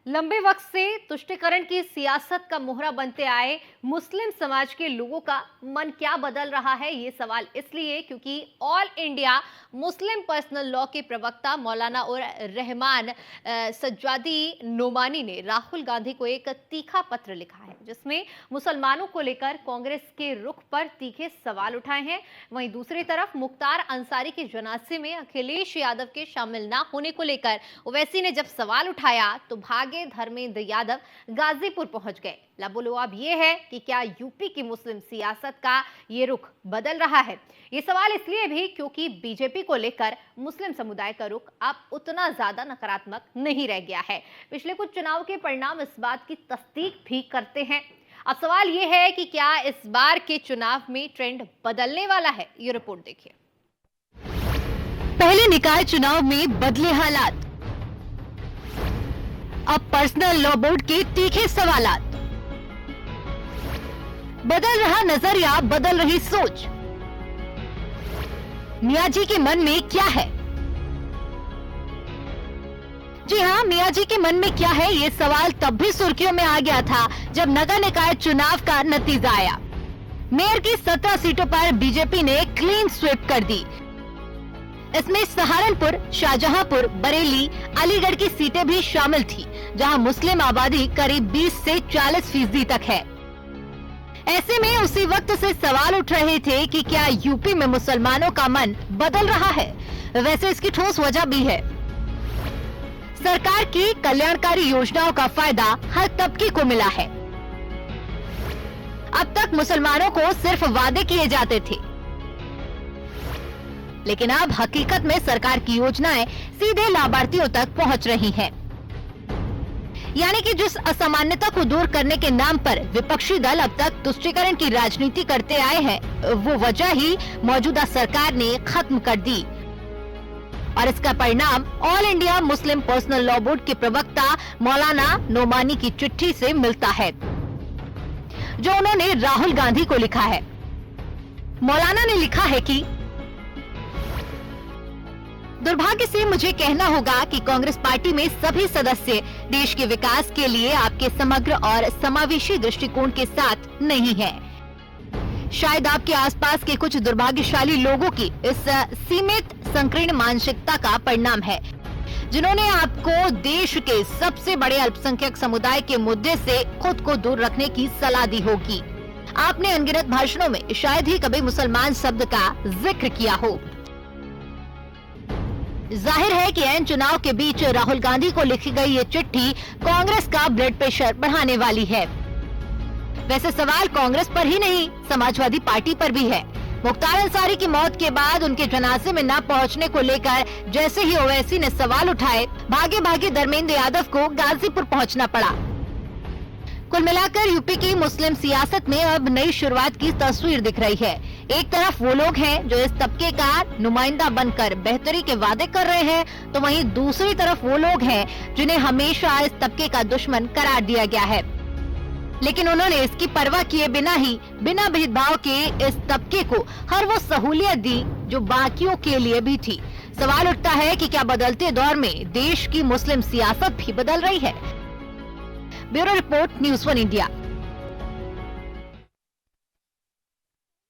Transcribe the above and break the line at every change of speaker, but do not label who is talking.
लंबे वक्त से तुष्टीकरण की सियासत का मोहरा बनते आए मुस्लिम समाज के लोगों का मन क्या बदल रहा है, ये सवाल इसलिए क्योंकि all India Muslim personal law के प्रवक्ता मौलाना और रहमान सज्जादी नोमानी ने राहुल गांधी को एक तीखा पत्र लिखा है, जिसमें मुसलमानों को लेकर कांग्रेस के रुख पर तीखे सवाल उठाए हैं। वहीं दूसरी तरफ मुख्तार अंसारी के जनाजे में अखिलेश यादव के शामिल न होने को लेकर ओवैसी ने जब सवाल उठाया तो भागे धर्मेंद्र यादव गाजीपुर पहुंच गए। लाबोलवाब ये है कि क्या यूपी की मुस्लिम सियासत का ये रुख बदल रहा है। ये सवाल इसलिए भी क्योंकि बीजेपी को लेकर मुस्लिम समुदाय का रुख अब उतना ज्यादा नकारात्मक नहीं रह गया है। पिछले कुछ चुनाव के परिणाम इस बात की तस्दीक भी करते हैं। अब सवाल ये है कि क्या इस बार के चुनाव में ट्रेंड बदलने वाला है। ये रिपोर्ट देखिए।
पहले निकाय चुनाव में बदले हालात, अब पर्सनल लॉ बोर्ड के तीखे सवालात। बदल रहा नजरिया, बदल रही सोच। मियां जी के मन में क्या है? जी हां, मियां जी के मन में क्या है, ये सवाल तब भी सुर्खियों में आ गया था जब नगर निकाय चुनाव का नतीजा आया। मेयर की 17 सीटों पर बीजेपी ने क्लीन स्वीप कर दी। इसमें सहारनपुर, शाहजहांपुर, बरेली, अलीगढ़ की सीटें भी शामिल थी, जहां मुस्लिम आबादी करीब 20 से 40% तक है। ऐसे में उसी वक्त से सवाल उठ रहे थे कि क्या यूपी में मुसलमानों का मन बदल रहा है। वैसे इसकी ठोस वजह भी है। सरकार की कल्याणकारी योजनाओं का फायदा हर तबके को मिला है। अब तक मुसलमानों को सिर्फ वादे किए जाते थे, लेकिन अब हकीकत में सरकार की योजनाएं सीधे लाभार्थियों तक पहुंच रही हैं। यानी कि जिस असामान्यता को दूर करने के नाम पर विपक्षी दल अब तक तुष्टीकरण की राजनीति करते आए हैं, वो वजह ही मौजूदा सरकार ने खत्म कर दी। और इसका परिणाम all India Muslim personal law board के प्रवक्ता मौलाना नोमानी की चिट्ठी से मिलता है, जो उन्होंने राहुल गांधी को लिखा है। मौलाना ने लिखा है कि दुर्भाग्य से मुझे कहना होगा कि कांग्रेस पार्टी में सभी सदस्य देश के विकास के लिए आपके समग्र और समावेशी दृष्टिकोण के साथ नहीं है। शायद आपके आसपास के कुछ दुर्भाग्यशाली लोगों की इस सीमित संकीर्ण मानसिकता का परिणाम है, जिन्होंने आपको देश के सबसे बड़े अल्पसंख्यक समुदाय के मुद्दे से खुद को दूर रखने की सलाह दी होगी। आपने अनगिनत भाषणों में शायद ही कभी मुसलमान शब्द का जिक्र किया हो। जाहिर है कि एन चुनाव के बीच राहुल गांधी को लिखी गई ये चिट्ठी कांग्रेस का ब्लड प्रेशर बढ़ाने वाली है। वैसे सवाल कांग्रेस पर ही नहीं, समाजवादी पार्टी पर भी है। मुख्तार अंसारी की मौत के बाद उनके जनाजे में न पहुंचने को लेकर जैसे ही ओवैसी ने सवाल उठाए, भागे भागे धर्मेंद्र यादव को गाजीपुर पहुंचना पड़ा। कुल मिलाकर यूपी की मुस्लिम सियासत में अब नई शुरुआत की तस्वीर दिख रही है। एक तरफ वो लोग हैं जो इस तबके का नुमाइंदा बनकर बेहतरी के वादे कर रहे हैं, तो वहीं दूसरी तरफ वो लोग हैं जिन्हें हमेशा इस तबके का दुश्मन करार दिया गया है। लेकिन उन्होंने इसकी परवाह किए बिना ही बिना भेदभाव के इस तबके को हर वो सहूलियत दी जो बाकियों के लिए भी थी। सवाल उठता है कि क्या बदलते दौर में देश की मुस्लिम सियासत भी बदल रही है। Bureau report, news 1 India.